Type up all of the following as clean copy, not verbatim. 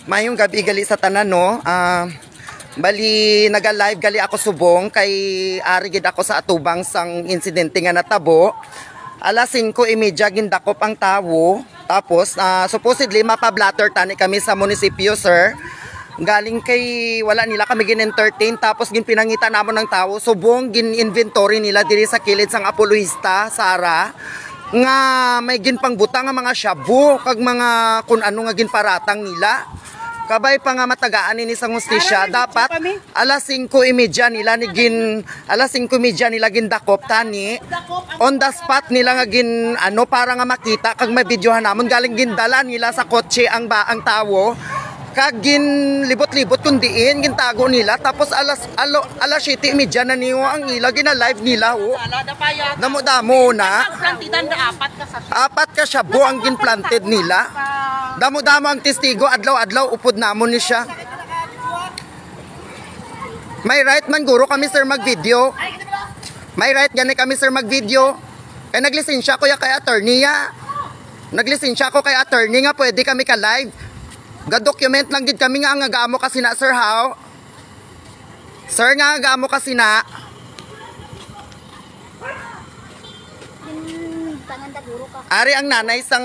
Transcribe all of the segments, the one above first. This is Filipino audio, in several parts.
Mayong gabi gali sa tanan no. Bali naga-live gali ako subong kay ari gid ako sa atubang sang insidente nga natabo. Alas 5:30 gindakop ang tawo. Tapos supposedly mapa-blatter tani kami sa munisipyo, sir. Galing kay wala nila kami gin-entertain tapos ginpinangita namon ng tawo subong gin-inventory nila diri sa kilid sang Apolohista, Sara. Nga may ginpangbutang nga mga shabu kag mga kun ano nga ginparatang nila. Kabay pa nga matagaan ni sang hustisya dapat alas 5:30 nila ni alas 5:30 nila gindakop tani on the spot nila nga gin ano para nga makita kag may videohan namon galing gindala nila sa kotse ang tawo kag gin libot-libot kun diin gintago nila tapos alas 7:30 na niyo ang ila gina live nila ho. Damo-damo na. Apat ka shabu ang ginplanted nila. Damo-damo ang testigo adlaw-adlaw upod namon ni siya. May right man guro kami sir mag-video. May right gani kami sir mag-video. Kay naglisensya ko ya kay attorney ya. Naglisensya ko kay attorney nga pwede kami ka live. Ga-document lang gid kami nga ang agamo kasi na sir how. Sir nga agamo kasi na. Ari ang nanay sang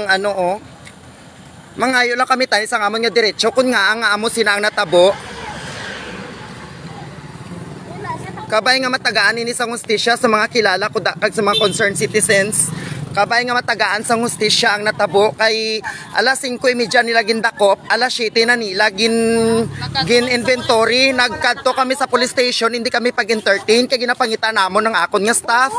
ano oh. Mangayo lang kami tayo sang amon nga diretso kun nga ang amo sina ang natabo. Kabay nga matagaan ini sang hustisya sa mga kilala ko kag sa mga concerned citizens. Kabay nga matagaan sang hustisya ang natabo kay alas 5:30 nila gindakop, alas 7 na nila gin inventory, nagkadto kami sa police station, hindi kami pag-entertain kay ginapangita namon ng akon nga staff.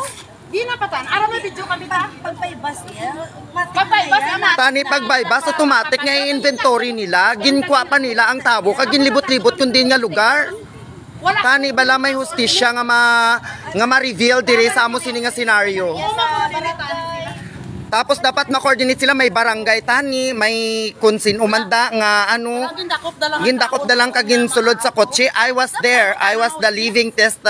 Di na patan. Ara may video kami ta. Pagpaybas niya. Pagpaybas na. Tani pagbaybas automatic nga inventory nila, ginkwa pa nila ang tawo kag ginlibot-libot kun din nga lugar. Tani bala may hustisya nga ma-reveal diri sa amo sini nga scenario. Tapos dapat ma-coordinate sila, may barangay tani, may kunsin umanda nga ano, gindakop dalang kag ginsulod sa kotse. I was there. I was the living test.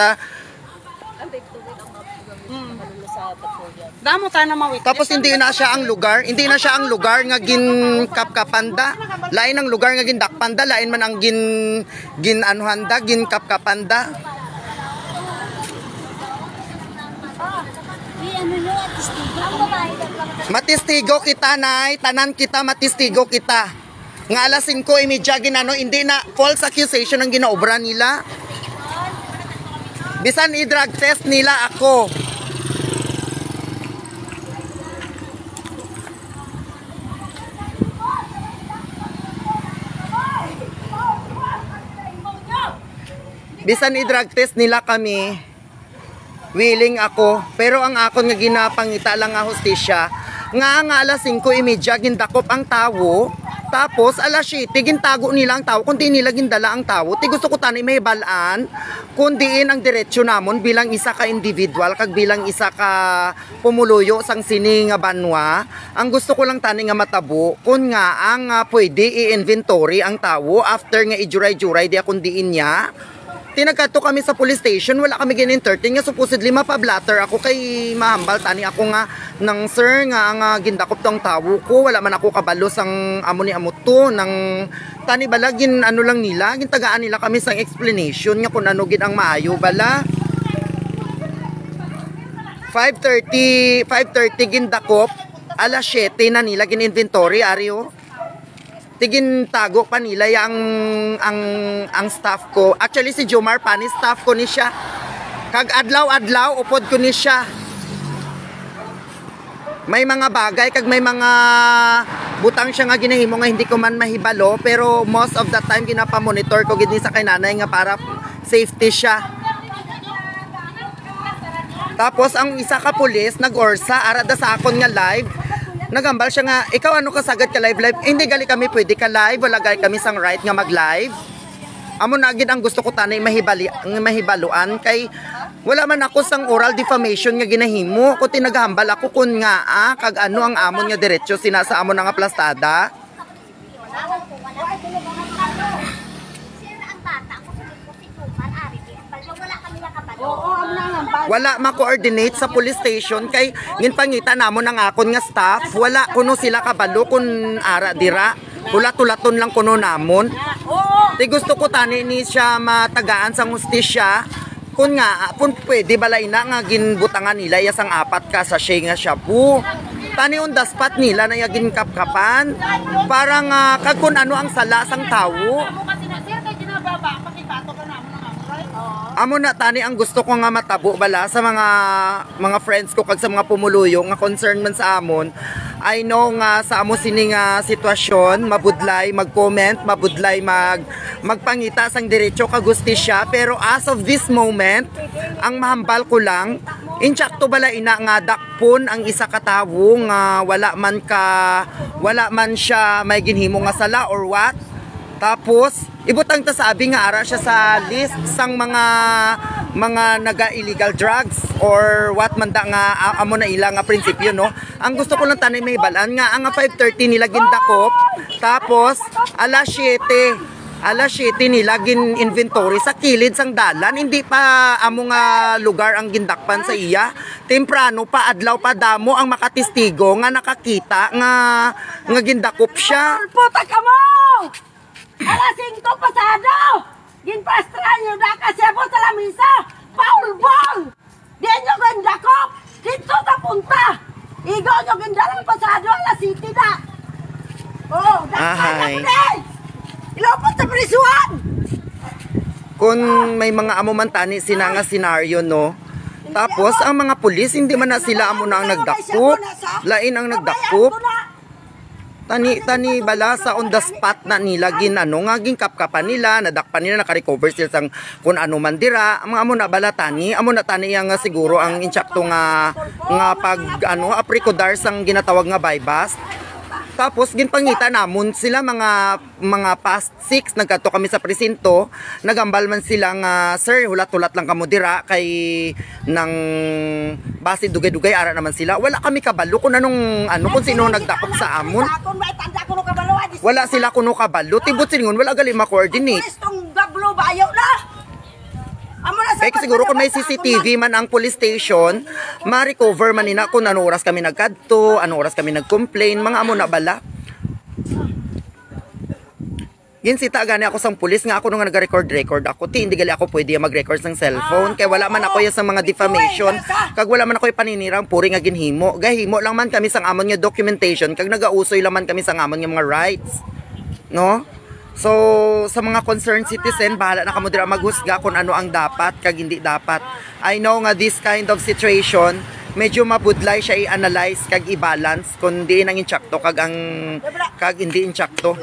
Damo ta na mawit. Tapos hindi na siya ang lugar nga ginkapkapanda. Lain ang lugar nga gindakpanda, lain man ang gin anuhanda, ginkapkapanda. Matistigo kita nay, tanan kita matistigo kita. Nga alas 5:30 ginano, hindi na false accusation ang ginaobra nila. Bisan i-drug test nila ako. Bisan i-drug test nila kami, willing ako. Pero ang akon nga ginapangita lang nga hustisya, nga alas 5:30 gindakop ang tawo, tapos alas 7 gintago nila ang tawo, kundi nila gindala ang tawo. Ti gusto ko tani may balaan, kundiin ang diretsyo namon bilang isa ka individual, kag bilang isa ka pumuluyo sang sini nga banwa. Ang gusto ko lang tani nga matabo, kun nga ang pwede i-inventory ang tawo after nga ijuray-juray di akong diin niya. Tinagkadto kami sa police station, wala kami gin-entertain nga supposedly mapa-blatter ako kay mahambal tani ako nga nang sir nga ang gindakop tong tawo ko, wala man ako kabalo sang amo ni amuto nang tani bala gin ano lang nila, gintagaan nila kami sang explanation nga kun ano gid ang maayo bala. 5:30 gindakop, alas 7 na nila gin-inventory aryo. Tigin tago pa nila ang staff ko. Actually si Jomar pa ni staff ko ni siya. Kag adlaw-adlaw upod ko ni siya. May mga bagay kag may mga butang siya nga ginahimo nga hindi ko man mahibalo, pero most of the time ginapa-monitor ko gid ni sa kay nanay nga para safety siya. Tapos ang isa ka pulis nag-orsa arada sa akon nga live. Nagambal siya nga, ikaw ano kasagad ka live? Hindi gali kami pwede ka live, wala gali kami sang right nga mag-live. Amo na gid ang gusto ko tanay mahibaluan kay wala man ako sang oral defamation nga ginahimo. Ko tinaghambal ako kun nga kag ano ang amon nga diretsyo sinasa amon nga plastada. Wala ma-coordinate sa police station kay ginpangita namon ang akon nga staff, wala kuno sila kabalo kun ara dira. Hulat-hulaton lang kuno namon. Oo. Di gusto ko tani ni siya matagaan sa hustisya. Kung nga, kung pwede balay na nga ginbutangan nila yasang apat ka sa siya nga siya po. Tani on the spot nila na yagin kapkapan. Parang kag kung ano ang sala sang tao. Amo kasi na sir kay ginababa pakipato ka naman ng amoy. Amo na tani ang gusto ko nga matabo bala sa mga friends ko kag sa mga pumuluyo nga concern man sa amon. I know nga sa amo sini nga sitwasyon, mabudlay mag-comment, mabudlay magpangita sang diretso kag hustisya, pero as of this moment, ang mahambal ko lang inchakto bala ina nga dakpon ang isa ka tawo nga wala man siya may ginhimo nga sala or what. Tapos ibutang ta sabi nga ara siya sa list sang mga naga-illegal drugs or what man da nga amo na ila nga prinsipyo no. Ang gusto ko lang tanay may balaan nga ang 5:30 nila gindakop, tapos alas 7 nila gin inventory sa kilid sang dalan, hindi pa amo nga lugar ang gindakpan sa iya. Temprano pa adlaw pa damo ang makatistigo nga nakakita nga gindakop siya. Puta ka mo! Alas 5 pasado! Ginpastra nyo na kasi ako sa lamisa! Foul ball! Di nyo gandakop! Dito sa punta! Igo nyo gandalang pasado alas 7 na! Oh, Ahay. dakpan na ko ilapot sa prisuan! Kung may mga amo man tani sina nga senaryo no. Tapos ang mga pulis hindi man na sila amo na ang nagdakop. Lain ang nagdakop. Tani bala sa on the spot na nila nga ginkapkapan nila, nadakpan nila, naka-recover sila sang kung ano man dira. Mga amo na bala tani, amo na tani nga siguro ang inchakto nga pag apricodar sang ginatawag nga bypass. Tapos ginpangita namon sila mga past 6 nagkato kami sa presinto, nagambal man sila nga sir hulat-hulat lang kamo dira kay nang base dugay-dugay ara naman sila. Wala kami kabalo kung anong kung sino nagdakop sa amon. Wala sila kuno kabalo. Tibot siningon wala gali ma-coordinate. Pwestong gablo ba ayaw na? Kaya siguro kung may CCTV man ang police station, ma-recover man nina kung ano oras kami nagkadto, ano oras kami nag-complain, mga amo na bala. Ginsita gani ako sang pulis nga ako nung nag-record ako. Hindi gali ako pwede mag-record sang cellphone. Kaya wala man ako yung sa mga defamation. Kag wala man ako yung paninirang puri nga ginhimo. Gahimo lang man kami sang amon nga documentation. Kag nagausoy lang man kami sang amon nga mga rights. No? So, sa mga concerned citizen, bahala na kamo dira maghusga kung ano ang dapat kag hindi dapat. I know nga this kind of situation, medyo mabudlay siya i-analyze kag i-balance kung di nang inchakto kag hindi inchakto.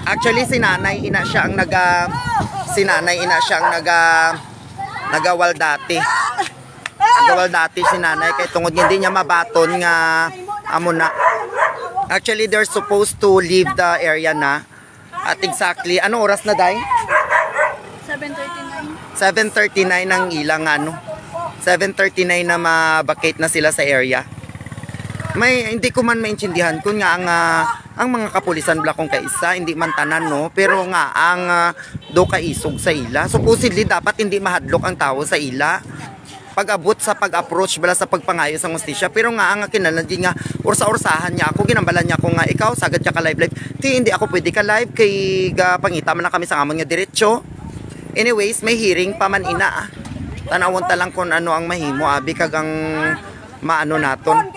Actually, sinanay ina siya ang nagawal dati. Gawal dati si nanay kay tungod hindi niya mabaton nga amo na. Actually they're supposed to leave the area na at exactly ano oras na day? 7:39 ng ilang 7:39 na mabakate na sila sa area. Hindi ko man maintindihan kung nga ang mga kapulisan bla kung kaisa hindi man tanan no, pero nga ang do ka isog sa ila. Supposedly dapat hindi mahadlok ang tao sa ila pag-abot sa pag-approach bala sa pagpangayo sa hustisya, pero nga ang kinalandi nga ursa-ursahan niya ako, ginambalan niya ako nga ikaw sagad ka live hindi ako pwede ka live kay pangita man na kami sa amon nga diretso. Anyways, may hearing pa man ina tanawon ta lang kung ano ang mahimo abi kag ang maano naton.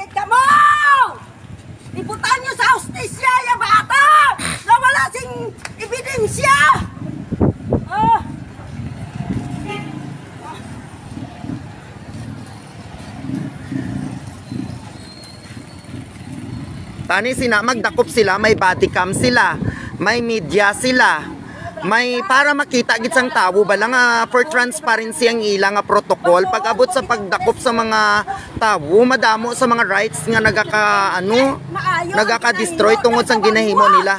Ibutan nyo sa hustisya ya bata na wala sing ebidensya. Tani magdakop sila, may body cam sila, may media sila, may para makita gid sang tawo bala nga for transparency ang ilang nga protocol. Pag abot sa pagdakop sa mga tawo, madamo sa mga rights nga nagaka-destroy tungod sang ginahimo nila.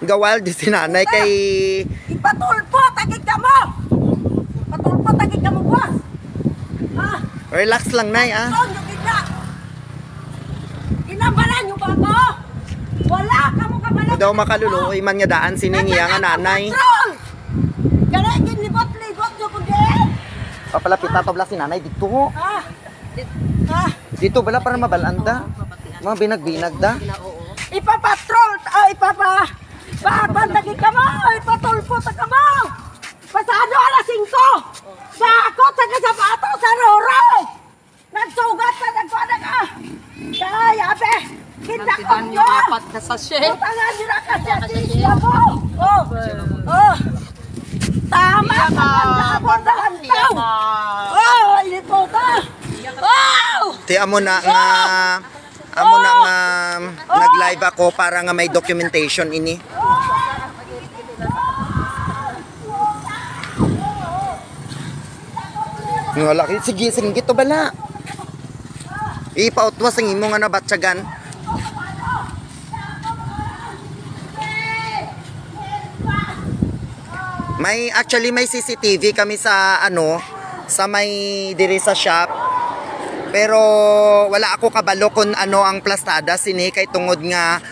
Gawal di sinanay kay ipatulpo tagig ka mo. Patulpo tagig ka mo boss. Relax lang nay Inambalan nyo ba ako? Wala ka mo kabalan. daw makaluluoy man nga daan siningiya nga nanay. Ganay ginlibot-libot nyo ko din. Papalapit na to bala si nanay dito. Ah. Dito bala para mabalanda. Mga binag-binag da. Ipapatrol, ipapandagi ka mo, ipatulpo ta ka mo. Pasado alas 5. Sa ako, taga sapato, sa Roro. Nagsugat pa, nagpada ka. Kaya, abe, kindakot nyo. Apat na sachet. Utangan nyo na kasi siya mo. Oh. Tama ka, nagkabondahan ka. Oh, ini po ka. Oh! Ti amo na nga nag-live ako para nga may documentation ini. Wala sige gito bala. Ipautwas ang imo nga nabatsagan. Actually may CCTV kami sa sa may diri sa shop. Pero wala ako kabalo kung ano ang plastada sini kay tungod nga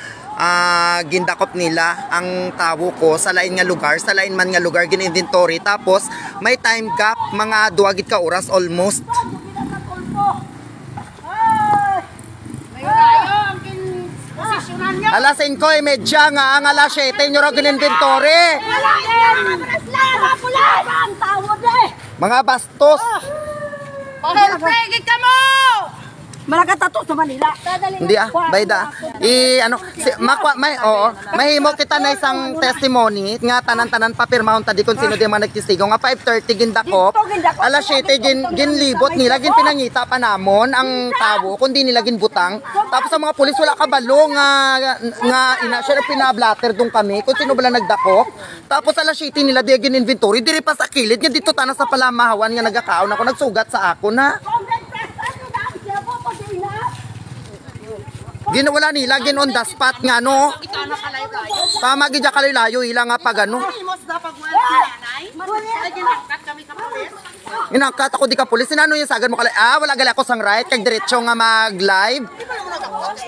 gindakop nila ang tawo ko sa lain nga lugar, sa lain man nga lugar gin-inventory, tapos may time gap mga duwagit ka oras almost. Posisyonan niyo. Alas 5:30 nga ang alas 7 nyo raw gin-inventory. Mga bastos. Pahol pregit ka mo! Malagatato sa Manila. Hindi bayda. Mahimo kita na isang testimony nga tanan-tanan papirmahon tadi kung sino di man nagtestigo nga 5:30 gindakop. Alas 7 ginlibot nila, ginpinangita pa namon ang tawo kundi nila ginbutang. Tapos sa mga pulis wala kabalo nga ina siya pinablatter dong kami kung sino bala nagdakop. Tapos alas 7 nila di gin-inventory diri pa sa kilid nga dito tanas sa palamahawan nga nagakaon ako nagsugat sa ako na. Ginawala nila gin on the spot nga no. Ikaw na kalayo-layo. Tama gid kalayo ila nga pag ano. Himos na pagwanay. Ay ginangkat kami sa pulis. Inangkat ako di ka pulis. Sinano yung sagad mo kalay? Wala gali ako sang right kag diretso nga mag-live.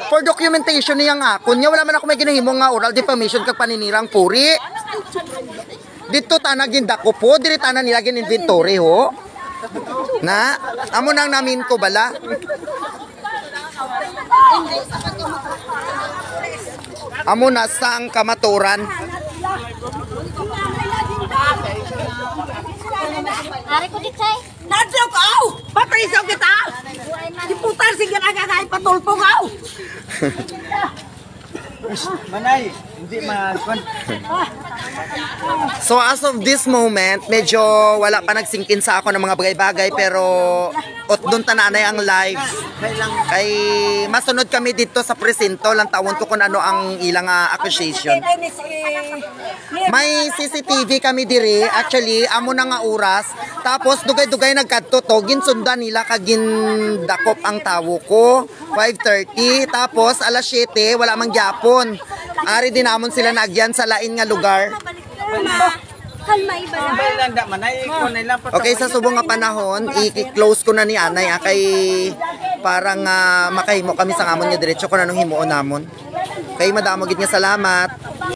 For documentation niya nga ako. Nya wala man ako may ginahimong nga oral defamation kag paninirang puri. Dito ta nagindako po, diri tanan nila gin inventory ho. Na, amo nang namin ko bala. Amo na sang kamaturan. Ari ko dichay. Nadyo ko aw! Paprisaw kita! Di putar sige nagagay patulpo ko aw! Manay, hindi So as of this moment, medyo wala pa nagsingkin sa ako ng mga bagay-bagay pero doon tananay ang live. Kay masunod kami dito sa presinto lang tawon ko kung ano ang ilang accusation. May CCTV kami diri, actually amo na nga oras. Tapos dugay-dugay nagkadto to, ginsundan nila kag gindakop ang tawo ko 5:30 tapos alas 7 wala mang gyapon. Ari din namon sila nagyan sa lain nga lugar. Kalma iba na. Okay, sa subong nga panahon, i-close ko na ni Anay kay parang makahimo kami sa amon nga diretso kung anong himuon namon. Kay madamo gid nga salamat.